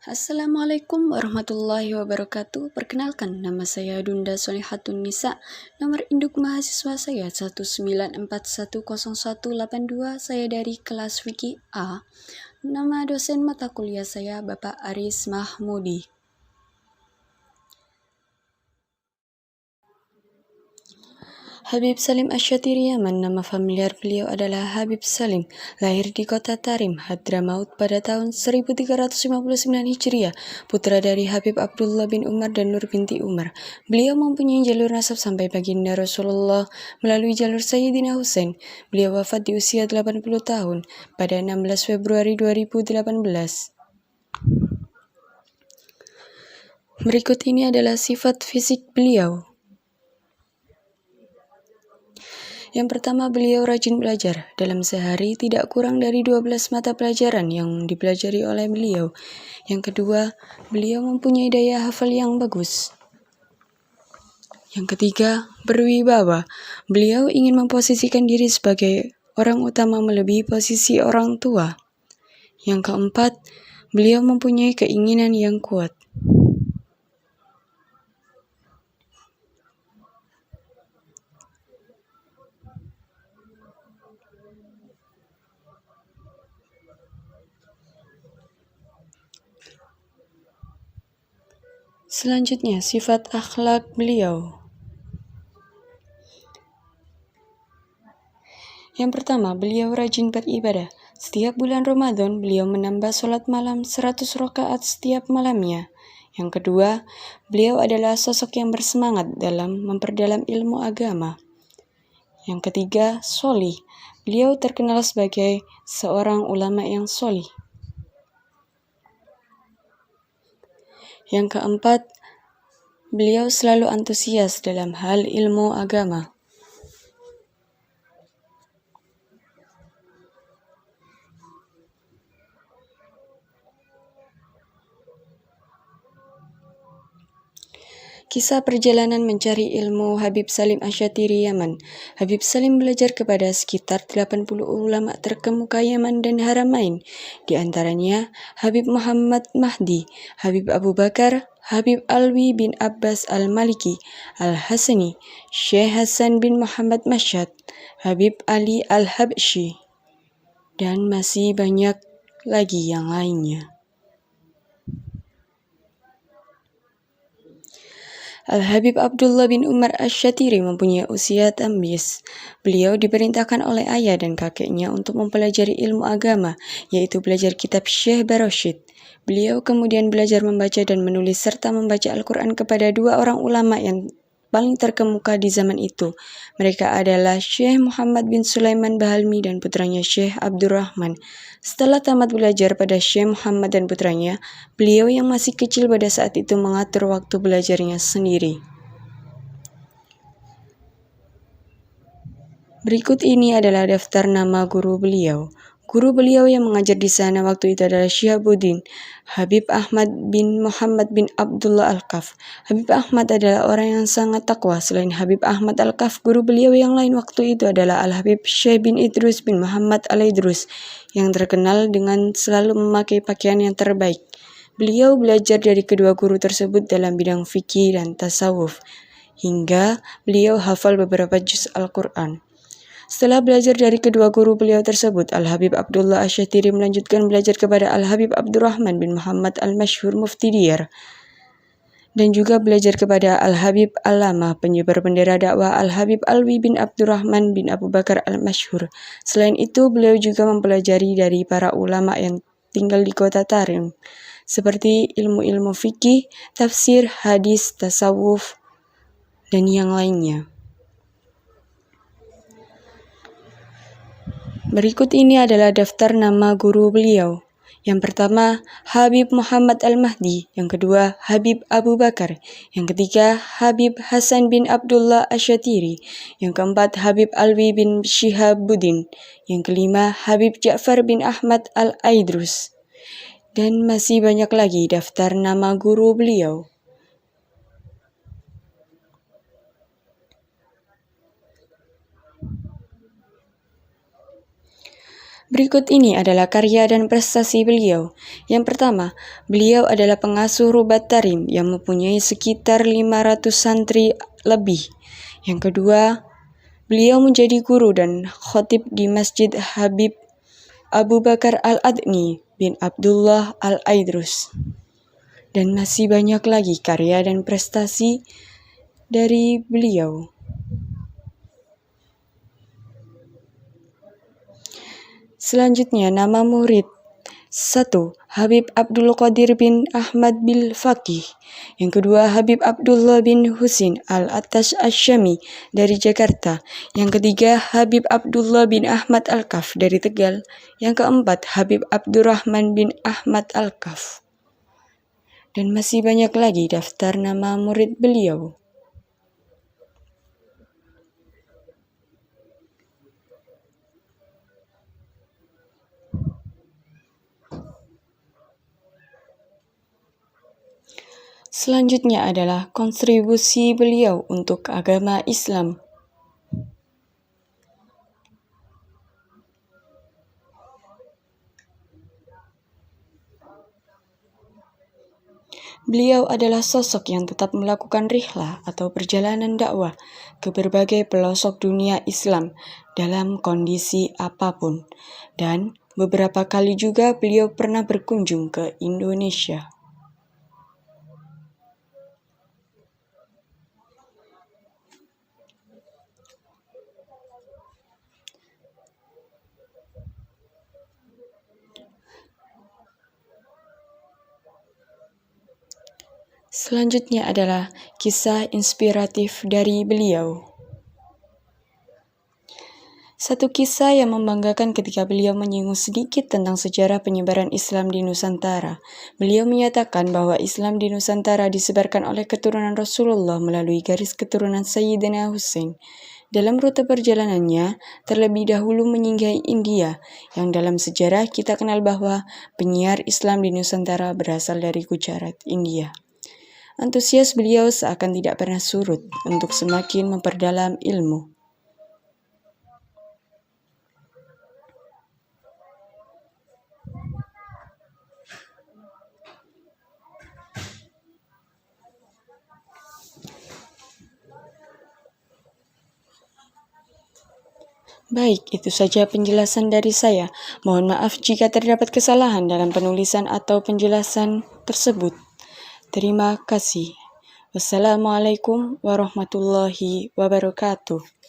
Assalamualaikum warahmatullahi wabarakatuh. Perkenalkan, nama saya Dunda Solihatun Nisa. Nomor induk mahasiswa saya 194100182. Saya dari kelas Fikih A. Nama dosen mata kuliah saya Bapak Aris Mahmudi. Habib Salim Asy-Syatiri Yaman, nama familiar beliau adalah Habib Salim, lahir di kota Tarim, Hadramaut pada tahun 1359 Hijriah, putra dari Habib Abdullah bin Umar dan Nur binti Umar. Beliau mempunyai jalur nasab sampai baginda Rasulullah melalui jalur Sayyidina Husain. Beliau wafat di usia 80 tahun pada 16 Februari 2018. Berikut ini adalah sifat fisik beliau. Yang pertama, beliau rajin belajar. Dalam sehari tidak kurang dari 12 mata pelajaran yang dipelajari oleh beliau. Yang kedua, beliau mempunyai daya hafal yang bagus. Yang ketiga, berwibawa. Beliau ingin memposisikan diri sebagai orang utama melebihi posisi orang tua. Yang keempat, beliau mempunyai keinginan yang kuat. Selanjutnya, sifat akhlak beliau. Yang pertama, beliau rajin beribadah. Setiap bulan Ramadan, beliau menambah sholat malam 100 rakaat setiap malamnya. Yang kedua, beliau adalah sosok yang bersemangat dalam memperdalam ilmu agama. Yang ketiga, sholih. Beliau terkenal sebagai seorang ulama yang sholih. Yang keempat, beliau selalu antusias dalam hal ilmu agama. Kisah perjalanan mencari ilmu Habib Salim Asy-Syatiri Yaman. Habib Salim belajar kepada sekitar 80 ulama terkemuka Yaman dan Haramain. Di antaranya Habib Muhammad Mahdi, Habib Abu Bakar, Habib Alwi bin Abbas Al-Maliki, Al-Hasani, Syekh Hasan bin Muhammad Mashhad, Habib Ali Al-Habsyi, dan masih banyak lagi yang lainnya. Al-Habib Abdullah bin Umar Asy-Syatiri mempunyai usia tambis. Beliau diperintahkan oleh ayah dan kakeknya untuk mempelajari ilmu agama, yaitu belajar kitab Syekh Barashid. Beliau kemudian belajar membaca dan menulis serta membaca Al-Quran kepada dua orang ulama yang paling terkemuka di zaman itu. Mereka adalah Syekh Muhammad bin Sulaiman Bahalmi dan putranya Syekh Abdurrahman. Setelah tamat belajar pada Syekh Muhammad dan putranya, beliau yang masih kecil pada saat itu mengatur waktu belajarnya sendiri. Berikut ini adalah daftar nama guru beliau. Guru beliau yang mengajar di sana waktu itu adalah Syihabuddin, Habib Ahmad bin Muhammad bin Abdullah Al-Kaf. Habib Ahmad adalah orang yang sangat takwa. Selain Habib Ahmad Al-Kaf, guru beliau yang lain waktu itu adalah Al-Habib Syekh bin Idrus bin Muhammad Al-Idrus, yang terkenal dengan selalu memakai pakaian yang terbaik. Beliau belajar dari kedua guru tersebut dalam bidang fikih dan tasawuf, hingga beliau hafal beberapa juz Al-Quran. Setelah belajar dari kedua guru beliau tersebut, Al-Habib Abdullah Asy-Syatiri melanjutkan belajar kepada Al-Habib Abdurrahman bin Muhammad Al-Masyhur Mufti Diyar, dan juga belajar kepada Al-Habib Al-Lama, penyebar bendera dakwah Al-Habib Alwi bin Abdurrahman bin Abu Bakar Al-Masyhur. Selain itu, beliau juga mempelajari dari para ulama yang tinggal di kota Tarim, seperti ilmu-ilmu fikih, tafsir, hadis, tasawuf, dan yang lainnya. Berikut ini adalah daftar nama guru beliau. Yang pertama, Habib Muhammad Al-Mahdi. Yang kedua, Habib Abu Bakar. Yang ketiga, Habib Hasan bin Abdullah Asy-Syatiri. Yang keempat, Habib Alwi bin Syihabuddin. Yang kelima, Habib Ja'far bin Ahmad Al-Aidrus. Dan masih banyak lagi daftar nama guru beliau. Berikut ini adalah karya dan prestasi beliau. Yang pertama, beliau adalah pengasuh Rubat Tarim yang mempunyai sekitar 500 santri lebih. Yang kedua, beliau menjadi guru dan khotib di Masjid Habib Abu Bakar Al-Adni bin Abdullah Al-Aidrus. Dan masih banyak lagi karya dan prestasi dari beliau. Selanjutnya, nama murid. 1. Habib Abdul Qadir bin Ahmad bil Faqih. Yang kedua, Habib Abdullah bin Husin Al-Attash Asyami dari Jakarta. Yang ketiga, Habib Abdullah bin Ahmad Al-Kaf dari Tegal. Yang keempat, Habib Abdurrahman bin Ahmad Al-Kaf. Dan masih banyak lagi daftar nama murid beliau. Selanjutnya adalah kontribusi beliau untuk agama Islam. Beliau adalah sosok yang tetap melakukan rihlah atau perjalanan dakwah ke berbagai pelosok dunia Islam dalam kondisi apapun. Dan beberapa kali juga beliau pernah berkunjung ke Indonesia. Selanjutnya adalah kisah inspiratif dari beliau. Satu kisah yang membanggakan ketika beliau menyinggung sedikit tentang sejarah penyebaran Islam di Nusantara. Beliau menyatakan bahwa Islam di Nusantara disebarkan oleh keturunan Rasulullah melalui garis keturunan Sayyidina Husain. Dalam rute perjalanannya, terlebih dahulu menyinggahi India, yang dalam sejarah kita kenal bahwa penyiar Islam di Nusantara berasal dari Gujarat, India. Antusias beliau seakan tidak pernah surut untuk semakin memperdalam ilmu. Baik, itu saja penjelasan dari saya. Mohon maaf jika terdapat kesalahan dalam penulisan atau penjelasan tersebut. Terima kasih. Wassalamualaikum warahmatullahi wabarakatuh.